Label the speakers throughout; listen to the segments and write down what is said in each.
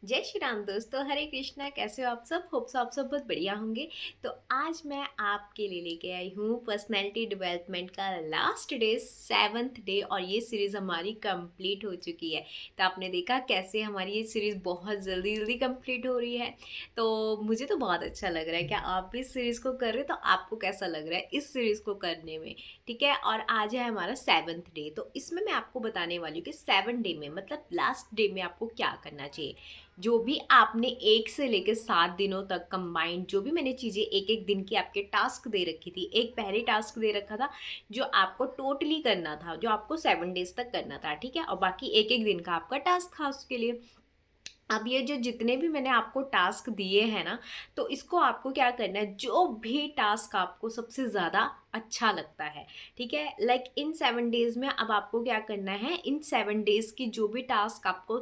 Speaker 1: जय श्री राम दोस्तों, हरे कृष्णा। कैसे हो आप सब? होप सो आप सब बहुत बढ़िया होंगे। तो आज मैं आपके लिए लेके आई हूँ पर्सनैलिटी डेवलपमेंट का लास्ट डे, 7th डे, और ये सीरीज़ हमारी कंप्लीट हो चुकी है। तो आपने देखा कैसे हमारी ये सीरीज़ बहुत जल्दी जल्दी कंप्लीट हो रही है। तो मुझे तो बहुत अच्छा लग रहा है। क्या आप भी इस सीरीज़ को कर रहे हो? तो आपको कैसा लग रहा है इस सीरीज़ को करने में? ठीक है, और आज है हमारा 7th डे। तो इसमें मैं आपको बताने वाली हूँ कि 7 डे में, मतलब लास्ट डे में, आपको क्या करना चाहिए। जो भी आपने 1 से लेकर 7 दिनों तक कंबाइंड, जो भी मैंने चीज़ें एक एक दिन की आपके टास्क दे रखी थी, एक पहले टास्क दे रखा था जो आपको टोटली करना था, जो आपको 7 डेज तक करना था, ठीक है, और बाकी एक एक दिन का आपका टास्क था उसके लिए। अब ये जो जितने भी मैंने आपको टास्क दिए हैं ना, तो इसको आपको क्या करना है, जो भी टास्क आपको सबसे ज़्यादा अच्छा लगता है, ठीक है, लाइक इन 7 डेज में अब आपको क्या करना है, इन 7 डेज की जो भी टास्क आपको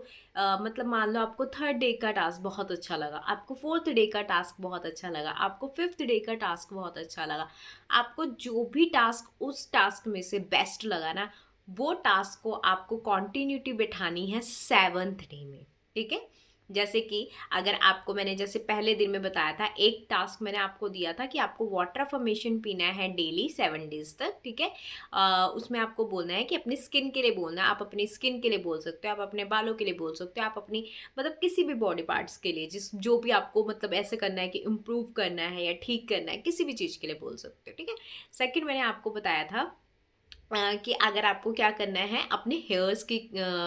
Speaker 1: मतलब मान लो आपको 3rd डे का टास्क बहुत अच्छा लगा, आपको 4th डे का टास्क बहुत अच्छा लगा, आपको 5th डे का टास्क बहुत अच्छा लगा, आपको जो भी टास्क उस टास्क में से बेस्ट लगा ना, वो टास्क को आपको कॉन्टिन्यूटी बिठानी है 7th डे में। ठीक है, जैसे कि अगर आपको मैंने जैसे पहले दिन में बताया था, एक टास्क मैंने आपको दिया था कि आपको वाटर फॉर्मेशन पीना है डेली 7 डेज तक, ठीक है। उसमें आपको बोलना है कि अपनी स्किन के लिए बोलना है। आप अपनी स्किन के लिए बोल सकते हो, आप अपने बालों के लिए बोल सकते हो, आप अपनी मतलब किसी भी बॉडी पार्ट्स के लिए, जिस जो भी आपको मतलब ऐसे करना है कि इम्प्रूव करना है या ठीक करना है, किसी भी चीज़ के लिए बोल सकते हो, ठीक है। सेकेंड मैंने आपको बताया था कि अगर आपको क्या करना है, अपने हेयर्स की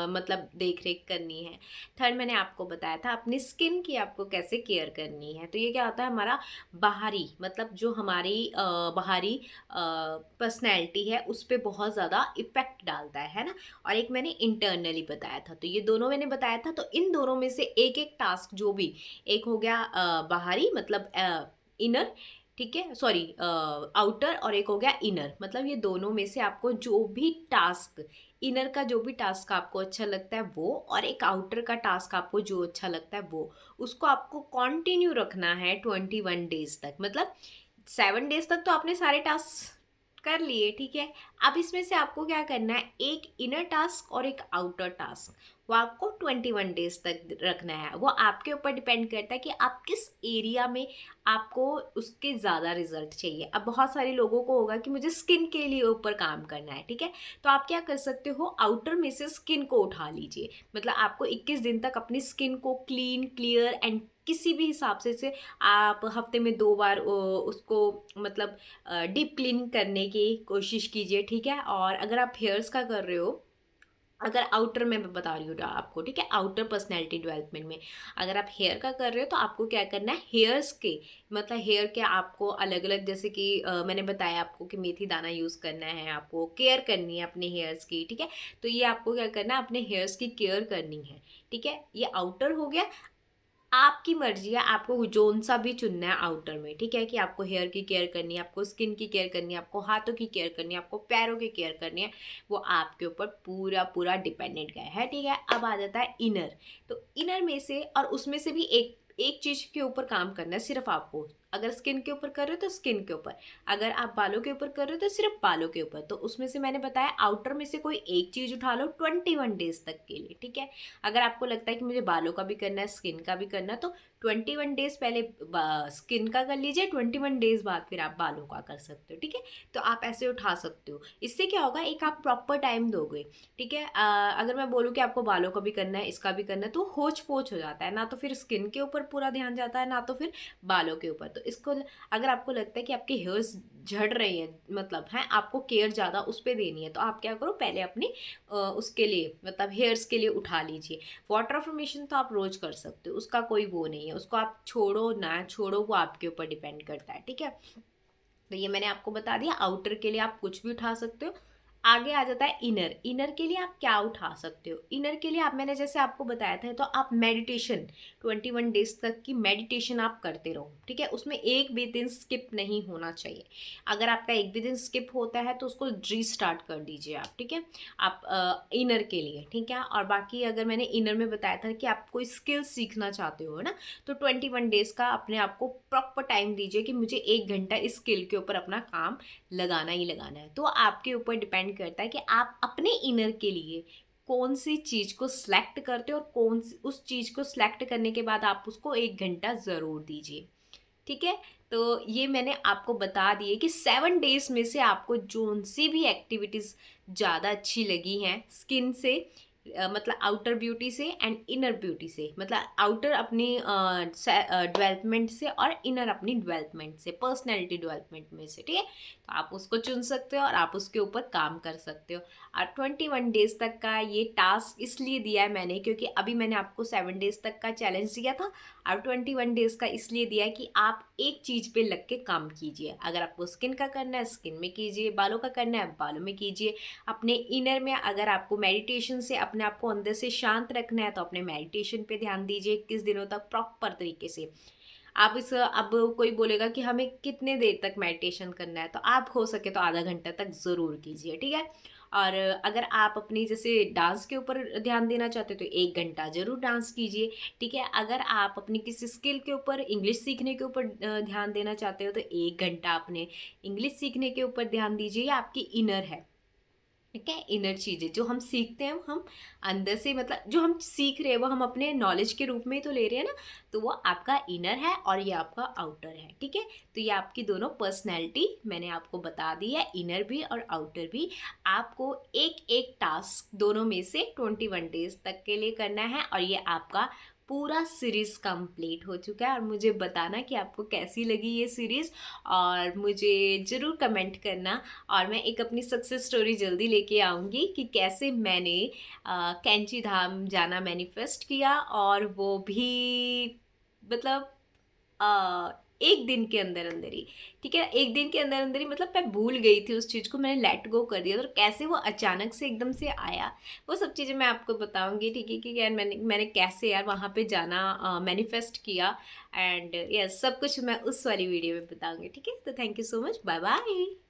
Speaker 1: मतलब देख रेख करनी है। थर्ड मैंने आपको बताया था अपनी स्किन की आपको कैसे केयर करनी है। तो ये क्या होता है, हमारा बाहरी मतलब जो हमारी बाहरी पर्सनैलिटी है उस पर बहुत ज़्यादा इफ़ेक्ट डालता है ना। और एक मैंने इंटरनली बताया था, तो ये दोनों मैंने बताया था। तो इन दोनों में से एक एक टास्क जो भी, एक हो गया बाहरी मतलब इनर, ठीक है, सॉरी आउटर, और एक हो गया इनर, मतलब ये दोनों में से आपको जो भी टास्क, इनर का जो भी टास्क आपको अच्छा लगता है वो, और एक आउटर का टास्क आपको जो अच्छा लगता है वो, उसको आपको कंटिन्यू रखना है 21 डेज तक। मतलब 7 डेज तक तो आपने सारे टास्क कर लिए, ठीक है। अब इसमें से आपको क्या करना है, एक इनर टास्क और एक आउटर टास्क, वो आपको 21 डेज तक रखना है। वो आपके ऊपर डिपेंड करता है कि आप किस एरिया में आपको उसके ज़्यादा रिजल्ट चाहिए। अब बहुत सारे लोगों को होगा कि मुझे स्किन के लिए ऊपर काम करना है, ठीक है, तो आप क्या कर सकते हो, आउटर में से स्किन को उठा लीजिए। मतलब आपको 21 दिन तक अपनी स्किन को क्लीन, क्लियर एंड किसी भी हिसाब से आप हफ्ते में 2 बार उसको मतलब डीप क्लीन करने की कोशिश कीजिए, ठीक है। और अगर आप हेयर्स का कर रहे हो, अगर आउटर में मैं बता रही हूँ आपको, ठीक है, आउटर पर्सनैलिटी डेवलपमेंट में अगर आप हेयर का कर रहे हो तो आपको क्या करना है, हेयर्स के मतलब हेयर के आपको अलग अलग, जैसे कि मैंने बताया आपको कि मेथी दाना यूज़ करना है, आपको केयर करनी है अपने हेयर्स की, ठीक है। तो ये आपको क्या करना है, अपने हेयर्स की केयर करनी है, ठीक है। ये आउटर हो गया। आपकी मर्जी है, आपको जोन सा भी चुनना है आउटर में, ठीक है, कि आपको हेयर की केयर करनी है, आपको स्किन की केयर करनी है, आपको हाथों की केयर करनी है, आपको पैरों की केयर करनी है। वो आपके ऊपर पूरा पूरा डिपेंडेंट है, ठीक है। अब आ जाता है इनर। तो इनर में से और उसमें से भी एक एक चीज़ के ऊपर काम करना है सिर्फ आपको। अगर स्किन के ऊपर कर रहे हो तो स्किन के ऊपर, अगर आप बालों के ऊपर कर रहे हो तो सिर्फ बालों के ऊपर। तो उसमें से मैंने बताया आउटर में से कोई एक चीज़ उठा लो 21 डेज तक के लिए, ठीक है। अगर आपको लगता है कि मुझे बालों का भी करना है, स्किन का भी करना है, तो 21 डेज पहले स्किन का कर लीजिए, 21 डेज बाद फिर आप बालों का कर सकते हो, ठीक है। तो आप ऐसे उठा सकते हो। इससे क्या होगा, एक आप प्रॉपर टाइम दोगे, ठीक है। अगर मैं बोलूँ कि आपको बालों का भी करना है, इसका भी करना है, तो होच पोच हो जाता है ना, तो फिर स्किन के ऊपर पूरा ध्यान जाता है ना, तो फिर बालों के ऊपर। तो इसको अगर आपको लगता है कि आपके हेयर्स झड़ रही हैं, मतलब है आपको केयर ज़्यादा उस पर देनी है, तो आप क्या करो, पहले अपनी उसके लिए मतलब हेयर्स के लिए उठा लीजिए। वाटर फॉर्मेशन तो आप रोज कर सकते हो, उसका कोई वो नहीं है, उसको आप छोड़ो ना छोड़ो वो आपके ऊपर डिपेंड करता है, ठीक है। तो ये मैंने आपको बता दिया, आउटर के लिए आप कुछ भी उठा सकते हो। आगे आ जाता है इनर। इनर के लिए आप क्या उठा सकते हो, इनर के लिए आप, मैंने जैसे आपको बताया था, तो आप मेडिटेशन 21 डेज तक की मेडिटेशन आप करते रहो, ठीक है। उसमें एक भी दिन स्किप नहीं होना चाहिए। अगर आपका एक भी दिन स्किप होता है तो उसको रीस्टार्ट कर दीजिए आप, ठीक है। आप इनर के लिए, ठीक है। और बाकी अगर मैंने इनर में बताया था कि आप कोई स्किल सीखना चाहते हो ना, तो 21 डेज का अपने आप को प्रॉपर टाइम दीजिए कि मुझे 1 घंटा इस स्किल के ऊपर अपना काम लगाना ही लगाना है। तो आपके ऊपर डिपेंड करता है कि आप अपने इनर के लिए कौन सी चीज़ को सिलेक्ट करते हो और उस चीज़ को सिलेक्ट करने के बाद आप उसको 1 घंटा ज़रूर दीजिए। ठीक है, तो ये मैंने आपको बता दिए कि 7 डेज में से आपको जोन सी भी एक्टिविटीज़ ज़्यादा अच्छी लगी हैं स्किन से, मतलब आउटर ब्यूटी से एंड इनर ब्यूटी से, मतलब आउटर अपनी डेवलपमेंट से और इनर अपनी डेवलपमेंट से, पर्सनैलिटी डेवलपमेंट में से। ठीक है, तो आप उसको चुन सकते हो और आप उसके ऊपर काम कर सकते हो। और 21 डेज तक का ये टास्क इसलिए दिया है मैंने क्योंकि अभी मैंने आपको 7 डेज तक का चैलेंज दिया था, और 21 डेज का इसलिए दिया है कि आप एक चीज़ पे लग के काम कीजिए। अगर आपको स्किन का करना है स्किन में कीजिए, बालों का करना है बालों में कीजिए, अपने इनर में अगर आपको मेडिटेशन से अपने आप को अंदर से शांत रखना है तो अपने मेडिटेशन पे ध्यान दीजिए 21 दिनों तक प्रॉपर तरीके से। आप इस अब कोई बोलेगा कि हमें कितने देर तक मेडिटेशन करना है, तो आप हो सके तो आधा घंटा तक ज़रूर कीजिए। ठीक है, और अगर आप अपनी जैसे डांस के ऊपर ध्यान देना चाहते हो तो 1 घंटा ज़रूर डांस कीजिए। ठीक है, अगर आप अपनी किसी स्किल के ऊपर, इंग्लिश सीखने के ऊपर ध्यान देना चाहते हो तो 1 घंटा अपने इंग्लिश सीखने के ऊपर ध्यान दीजिए। ये आपकी इनर है। ठीक है, इनर चीज़ें जो हम सीखते हैं वो हम अंदर से, मतलब जो हम सीख रहे हैं वो हम अपने नॉलेज के रूप में ही तो ले रहे हैं ना, तो वो आपका इनर है और ये आपका आउटर है। ठीक है, तो ये आपकी दोनों पर्सनैलिटी मैंने आपको बता दी है, इनर भी और आउटर भी। आपको एक एक टास्क दोनों में से 21 डेज तक के लिए करना है और ये आपका पूरा सीरीज़ कंप्लीट हो चुका है। और मुझे बताना कि आपको कैसी लगी ये सीरीज़, और मुझे ज़रूर कमेंट करना। और मैं एक अपनी सक्सेस स्टोरी जल्दी लेके आऊँगी कि कैसे मैंने कैंची धाम जाना मैनिफेस्ट किया, और वो भी मतलब अ, 1 दिन के अंदर अंदर ही। ठीक है, 1 दिन के अंदर अंदर ही, मतलब मैं भूल गई थी उस चीज़ को, मैंने लेट गो कर दिया, तो कैसे वो अचानक से एकदम से आया, वो सब चीज़ें मैं आपको बताऊंगी। ठीक है, कि यार मैंने कैसे यार वहाँ पे जाना मैनिफेस्ट किया, एंड यस सब कुछ मैं उस वाली वीडियो में बताऊंगी। ठीक है, तो thank you so much, bye bye.